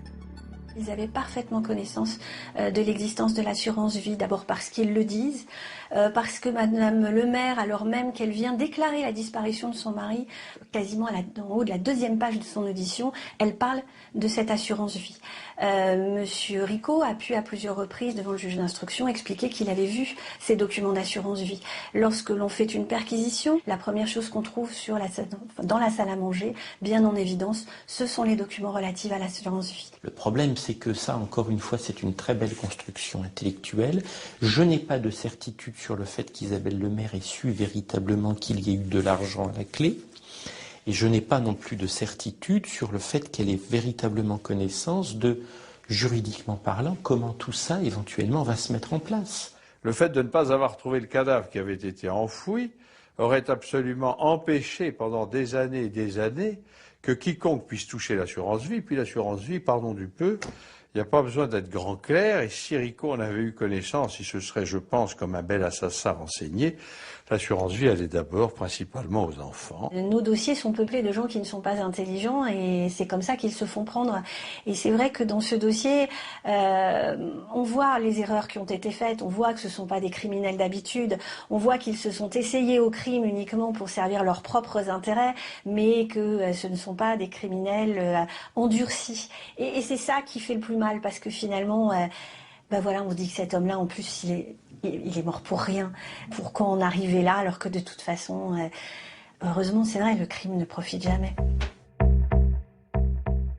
Ils avaient parfaitement connaissance de l'existence de l'assurance vie, d'abord parce qu'ils le disent, parce que Madame Lemaire, alors même qu'elle vient déclarer la disparition de son mari, quasiment en haut de la 2e page de son audition, elle parle de cette assurance vie. Monsieur Ricot a pu à plusieurs reprises devant le juge d'instruction expliquer qu'il avait vu ces documents d'assurance vie. Lorsque l'on fait une perquisition, la première chose qu'on trouve dans la salle à manger, bien en évidence, ce sont les documents relatifs à l'assurance vie. Le problème, c'est que ça, encore une fois, c'est une très belle construction intellectuelle. Je n'ai pas de certitude sur le fait qu'Isabelle Lemaire ait su véritablement qu'il y ait eu de l'argent à la clé. Et je n'ai pas non plus de certitude sur le fait qu'elle ait véritablement connaissance de, juridiquement parlant, comment tout ça, éventuellement, va se mettre en place. Le fait de ne pas avoir trouvé le cadavre qui avait été enfoui aurait absolument empêché pendant des années et des années que quiconque puisse toucher l'assurance vie. Puis l'assurance vie, pardon du peu, il n'y a pas besoin d'être grand clerc. Et si Ricot en avait eu connaissance, il se serait, je pense, comme un bel assassin renseigné. L'assurance vie, elle est d'abord principalement aux enfants. Nos dossiers sont peuplés de gens qui ne sont pas intelligents et c'est comme ça qu'ils se font prendre. Et c'est vrai que dans ce dossier, on voit les erreurs qui ont été faites, on voit que ce ne sont pas des criminels d'habitude, on voit qu'ils se sont essayés au crime uniquement pour servir leurs propres intérêts, mais que ce ne sont pas des criminels endurcis. Et c'est ça qui fait le plus mal parce que finalement, voilà, on se dit que cet homme-là, en plus, il est mort pour rien. Pourquoi en arriver là alors que de toute façon, heureusement, c'est vrai, le crime ne profite jamais.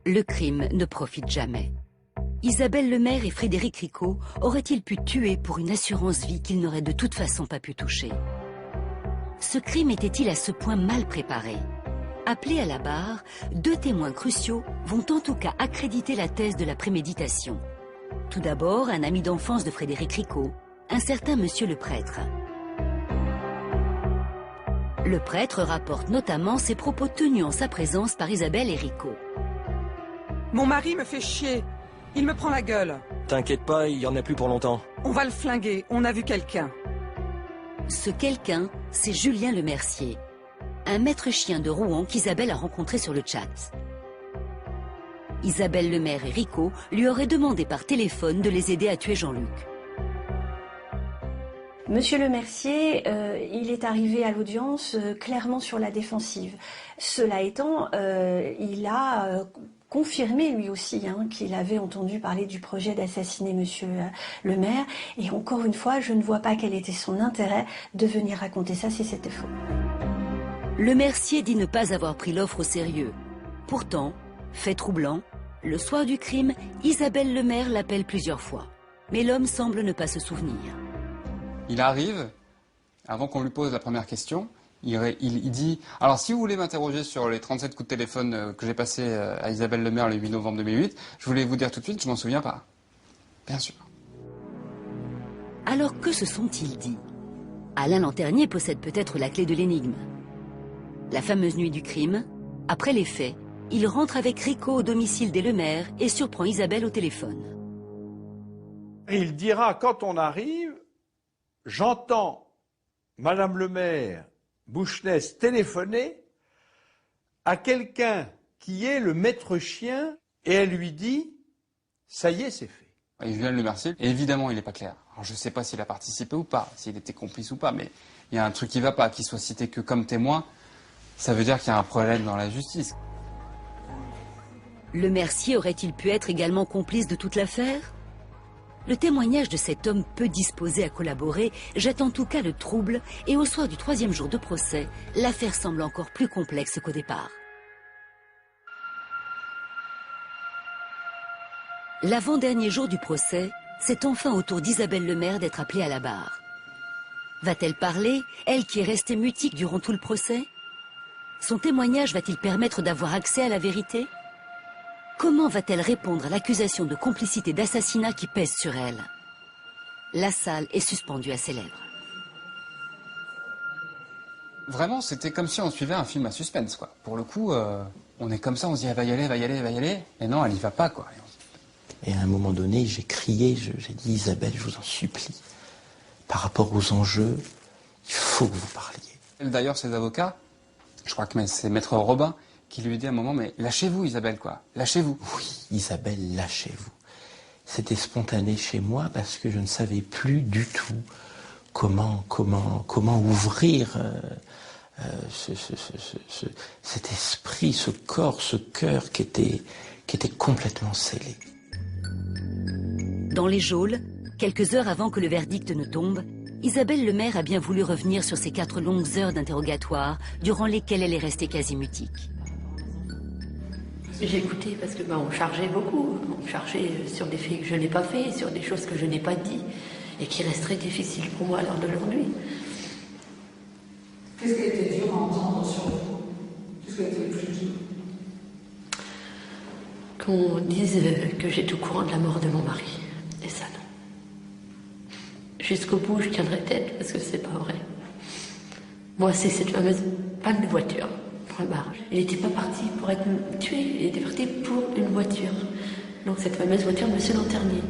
Le crime ne profite jamais. Isabelle Lemaire et Frédéric Ricot auraient-ils pu tuer pour une assurance vie qu'ils n'auraient de toute façon pas pu toucher? Ce crime était-il à ce point mal préparé? Appelés à la barre, 2 témoins cruciaux vont en tout cas accréditer la thèse de la préméditation. Tout d'abord, un ami d'enfance de Frédéric Ricot, un certain monsieur le prêtre. Le prêtre rapporte notamment ses propos tenus en sa présence par Isabelle et Ricot. Mon mari me fait chier. Il me prend la gueule. T'inquiète pas, il y en a plus pour longtemps. On va le flinguer, on a vu quelqu'un. Ce quelqu'un, c'est Julien Lemercier, un maître chien de Rouen qu'Isabelle a rencontré sur le chat. Isabelle Lemaire et Ricot lui auraient demandé par téléphone de les aider à tuer Jean-Luc. Monsieur Lemercier, il est arrivé à l'audience clairement sur la défensive. Cela étant, il a confirmé lui aussi qu'il avait entendu parler du projet d'assassiner Monsieur Lemaire. Et encore une fois, je ne vois pas quel était son intérêt de venir raconter ça si c'était faux. Lemercier dit ne pas avoir pris l'offre au sérieux. Pourtant, fait troublant, le soir du crime, Isabelle Lemaire l'appelle plusieurs fois. Mais l'homme semble ne pas se souvenir. Il arrive, avant qu'on lui pose la première question, il dit « Alors si vous voulez m'interroger sur les 37 coups de téléphone que j'ai passés à Isabelle Lemaire le 8 novembre 2008, je voulais vous dire tout de suite, je m'en souviens pas. » Bien sûr. Alors que se sont-ils dit? Alain Lanternier possède peut-être la clé de l'énigme. La fameuse nuit du crime, après les faits, il rentre avec Ricot au domicile des Lemaire et surprend Isabelle au téléphone. Il dira, quand on arrive, j'entends Madame Lemaire, Bouchnès, téléphoner à quelqu'un qui est le maître chien et elle lui dit, ça y est, c'est fait. Et Julien Lemercier, évidemment, il n'est pas clair. Alors, je ne sais pas s'il a participé ou pas, s'il était complice ou pas, mais il y a un truc qui ne va pas, qu'il soit cité que comme témoin, ça veut dire qu'il y a un problème dans la justice. Lemercier aurait-il pu être également complice de toute l'affaire? Le témoignage de cet homme peu disposé à collaborer jette en tout cas le trouble et au soir du 3e jour de procès, l'affaire semble encore plus complexe qu'au départ. L'avant-dernier jour du procès, c'est enfin au tour d'Isabelle Lemaire d'être appelée à la barre. Va-t-elle parler, elle qui est restée mutique durant tout le procès? Son témoignage va-t-il permettre d'avoir accès à la vérité? Comment va-t-elle répondre à l'accusation de complicité d'assassinat qui pèse sur elle? La salle est suspendue à ses lèvres. Vraiment, c'était comme si on suivait un film à suspense, quoi. Pour le coup, on est comme ça, on se dit, elle va y aller, elle va y aller, elle va y aller. Et non, elle y va pas, quoi. Et à un moment donné, j'ai crié, j'ai dit, Isabelle, je vous en supplie, par rapport aux enjeux, il faut que vous parliez. D'ailleurs, ses avocats, je crois que c'est Maître Robin, qui lui dit à un moment, mais lâchez-vous Isabelle, quoi, lâchez-vous. Oui, Isabelle, lâchez-vous. C'était spontané chez moi parce que je ne savais plus du tout comment ouvrir cet esprit, ce corps, ce cœur qui était complètement scellé. Dans les geôles, quelques heures avant que le verdict ne tombe, Isabelle Lemaire a bien voulu revenir sur ces 4 longues heures d'interrogatoire durant lesquelles elle est restée quasi mutique. J'ai écouté parce que on chargeait beaucoup. On chargeait sur des faits que je n'ai pas faits, sur des choses que je n'ai pas dit et qui restent très difficiles pour moi à l'heure d'aujourd'hui. Qu'est-ce qui a été dur à entendre sur vous? Qu'est-ce qui a été le plus dur? Qu'on dise que j'étais au courant de la mort de mon mari. Et ça, non. Jusqu'au bout, je tiendrai tête parce que c'est pas vrai. Moi, c'est cette fameuse panne de voiture. Il n'était pas parti pour être tué, il était parti pour une voiture. Donc cette fameuse voiture de M. Lanternier.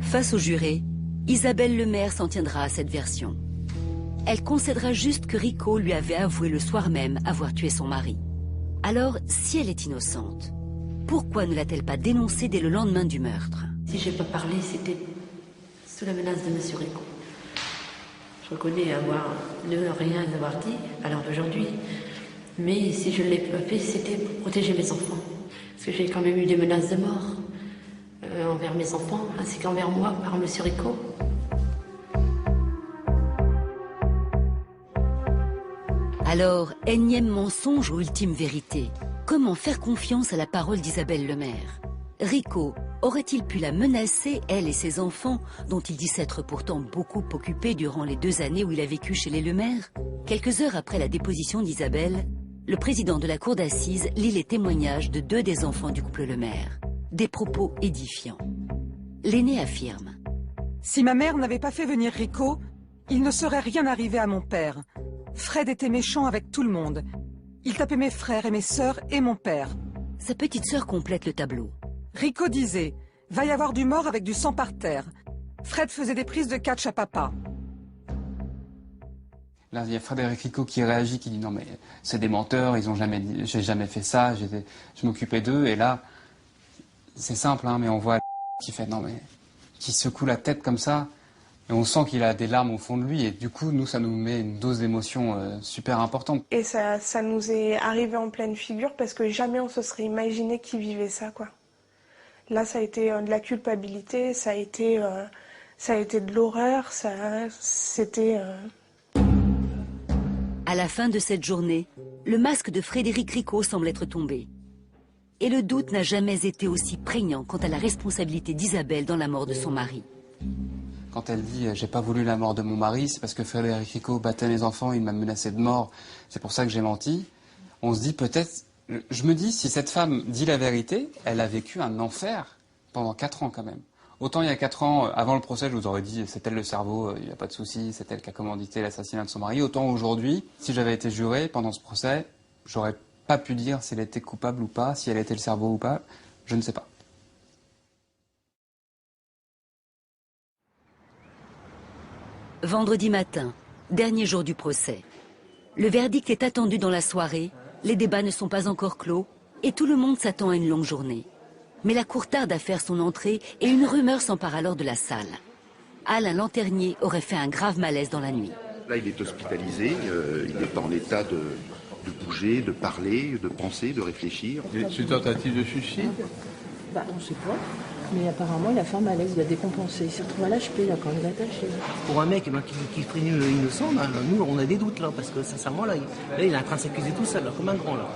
Face au juré, Isabelle Lemaire s'en tiendra à cette version. Elle concédera juste que Rico lui avait avoué le soir même avoir tué son mari. Alors, si elle est innocente, pourquoi ne l'a-t-elle pas dénoncé dès le lendemain du meurtre? Si je n'ai pas parlé, c'était sous la menace de M. Rico. Je reconnais ne rien avoir dit à l'heure d'aujourd'hui. Mais si je ne l'ai pas fait, c'était pour protéger mes enfants. Parce que j'ai quand même eu des menaces de mort envers mes enfants, ainsi qu'envers moi par M. Rico. Alors, énième mensonge ou ultime vérité? Comment faire confiance à la parole d'Isabelle Lemaire? Rico aurait-il pu la menacer, elle et ses enfants, dont il dit s'être pourtant beaucoup occupé durant les 2 années où il a vécu chez les Lemaire? Quelques heures après la déposition d'Isabelle, le président de la cour d'assises lit les témoignages de 2 des enfants du couple Lemaire. Des propos édifiants. L'aîné affirme: Si ma mère n'avait pas fait venir Rico, il ne serait rien arrivé à mon père. Fred était méchant avec tout le monde. Il tapait mes frères et mes sœurs et mon père. Sa petite sœur complète le tableau. Rico disait « Va y avoir du mort avec du sang par terre ». Fred faisait des prises de catch à papa. Là, il y a Frédéric Rico qui réagit, qui dit non mais c'est des menteurs, ils ont jamais dit, j'ai jamais fait ça, je m'occupais d'eux. Et là, c'est simple, hein, mais on voit qui fait non mais qui secoue la tête comme ça, et on sent qu'il a des larmes au fond de lui. Et du coup, nous, ça nous met une dose d'émotion super importante. Et ça nous est arrivé en pleine figure parce que jamais on se serait imaginé qu'il vivait ça, quoi. Là, ça a été de la culpabilité, ça a été de l'horreur, c'était... À la fin de cette journée, le masque de Frédéric Rico semble être tombé. Et le doute n'a jamais été aussi prégnant quant à la responsabilité d'Isabelle dans la mort de son mari. Quand elle dit « j'ai pas voulu la mort de mon mari, c'est parce que Frédéric Rico battait mes enfants, il m'a menacé de mort, c'est pour ça que j'ai menti », on se dit peut-être... Je me dis, si cette femme dit la vérité, elle a vécu un enfer pendant 4 ans quand même. Autant il y a 4 ans, avant le procès, je vous aurais dit c'est elle le cerveau, il n'y a pas de souci, c'est elle qui a commandité l'assassinat de son mari. Autant aujourd'hui, si j'avais été juré pendant ce procès, j'aurais pas pu dire si elle était coupable ou pas, si elle était le cerveau ou pas, je ne sais pas. Vendredi matin, dernier jour du procès. Le verdict est attendu dans la soirée, les débats ne sont pas encore clos et tout le monde s'attend à une longue journée. Mais la cour tarde à faire son entrée et une rumeur s'empare alors de la salle. Alain Lanternier aurait fait un grave malaise dans la nuit. Là, il est hospitalisé, il n'est pas en état de bouger, de parler, de penser, de réfléchir. C'est une tentative de suicide? On ne sait pas. Mais apparemment, il a fait un malaise, il a décompensé. Il s'est retrouvé à l'HP là, quand il est attaché. Pour un mec qui prévient innocent, nous, on a des doutes, là, parce que sincèrement, là, il est en train de s'accuser tout seul, là, comme un grand, là.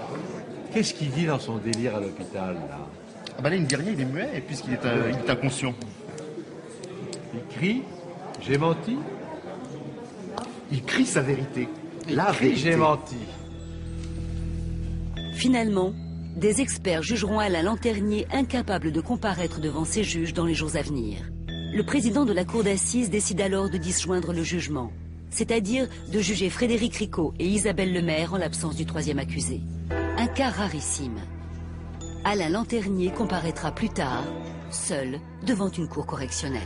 Qu'est-ce qu'il dit dans son délire à l'hôpital, là? Ah bah là, il ne dit rien, il est muet, puisqu'il est, il est inconscient. Il crie « J'ai menti ». Il crie sa vérité. La vérité. J'ai menti. Finalement, des experts jugeront Alain Lanternier incapable de comparaître devant ces juges dans les jours à venir. Le président de la cour d'assises décide alors de disjoindre le jugement, c'est-à-dire de juger Frédéric Ricot et Isabelle Lemaire en l'absence du troisième accusé. Un cas rarissime. Alain Lanternier comparaîtra plus tard, seul, devant une cour correctionnelle.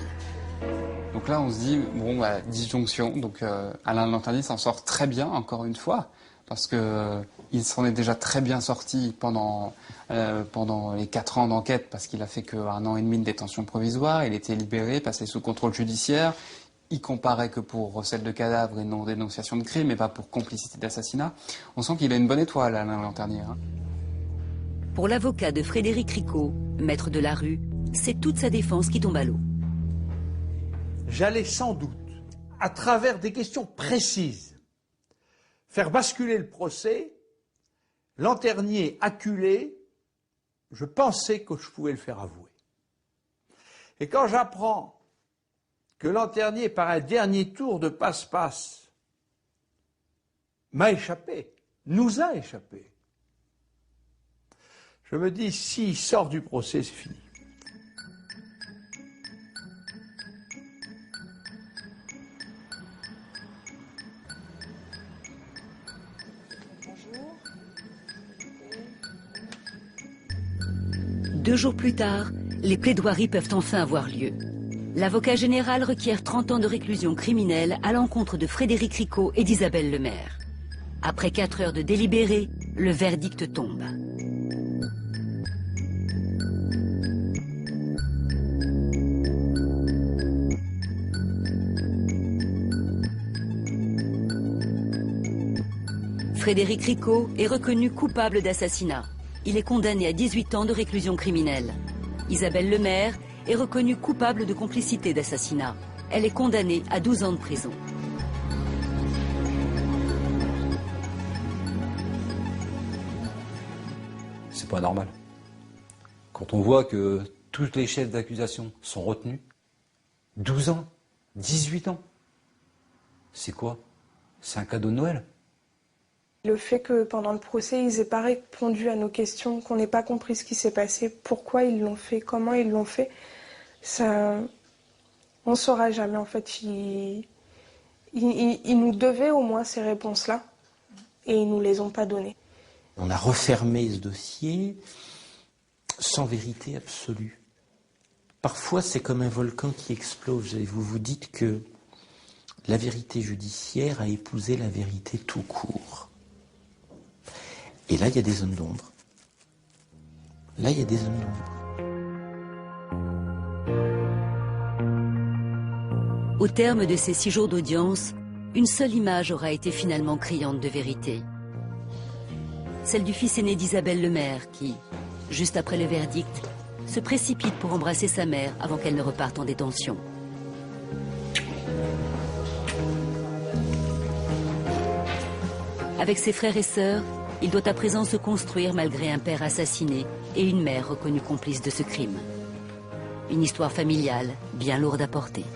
Donc là, on se dit, bon, bah, disjonction. Donc Alain Lanternier s'en sort très bien, encore une fois, parce que il s'en est déjà très bien sorti pendant les 4 ans d'enquête, parce qu'il a fait qu'1 an et demi de détention provisoire. Il était libéré, passé sous contrôle judiciaire. Il comparait que pour recel de cadavre et non dénonciation de crime, mais pas pour complicité d'assassinat. On sent qu'il a une bonne étoile, Alain Lanternier. Hein. Pour l'avocat de Frédéric Ricot, maître de la rue, c'est toute sa défense qui tombe à l'eau. J'allais sans doute, à travers des questions précises, faire basculer le procès. Lanternier acculé, je pensais que je pouvais le faire avouer. Et quand j'apprends que Lanternier, par un dernier tour de passe-passe, m'a échappé, nous a échappé, je me dis, s'il sort du procès, c'est fini. Deux jours plus tard, les plaidoiries peuvent enfin avoir lieu. L'avocat général requiert 30 ans de réclusion criminelle à l'encontre de Frédéric Ricot et d'Isabelle Lemaire. Après 4 heures de délibéré, le verdict tombe. Frédéric Ricot est reconnu coupable d'assassinat. Il est condamné à 18 ans de réclusion criminelle. Isabelle Lemaire est reconnue coupable de complicité d'assassinat. Elle est condamnée à 12 ans de prison. C'est pas normal. Quand on voit que tous les chefs d'accusation sont retenus, 12 ans, 18 ans, c'est quoi? C'est un cadeau de Noël? Le fait que pendant le procès, ils n'aient pas répondu à nos questions, qu'on n'ait pas compris ce qui s'est passé, pourquoi ils l'ont fait, comment ils l'ont fait, ça, on ne saura jamais en fait. Ils nous devaient au moins ces réponses-là et ils ne nous les ont pas données. On a refermé ce dossier sans vérité absolue. Parfois, c'est comme un volcan qui explose et vous vous dites que la vérité judiciaire a épousé la vérité tout court. Et là, il y a des zones d'ombre. Là, il y a des zones d'ombre. Au terme de ces 6 jours d'audience, une seule image aura été finalement criante de vérité. Celle du fils aîné d'Isabelle Lemaire qui, juste après le verdict, se précipite pour embrasser sa mère avant qu'elle ne reparte en détention. Avec ses frères et sœurs, il doit à présent se construire malgré un père assassiné et une mère reconnue complice de ce crime. Une histoire familiale bien lourde à porter.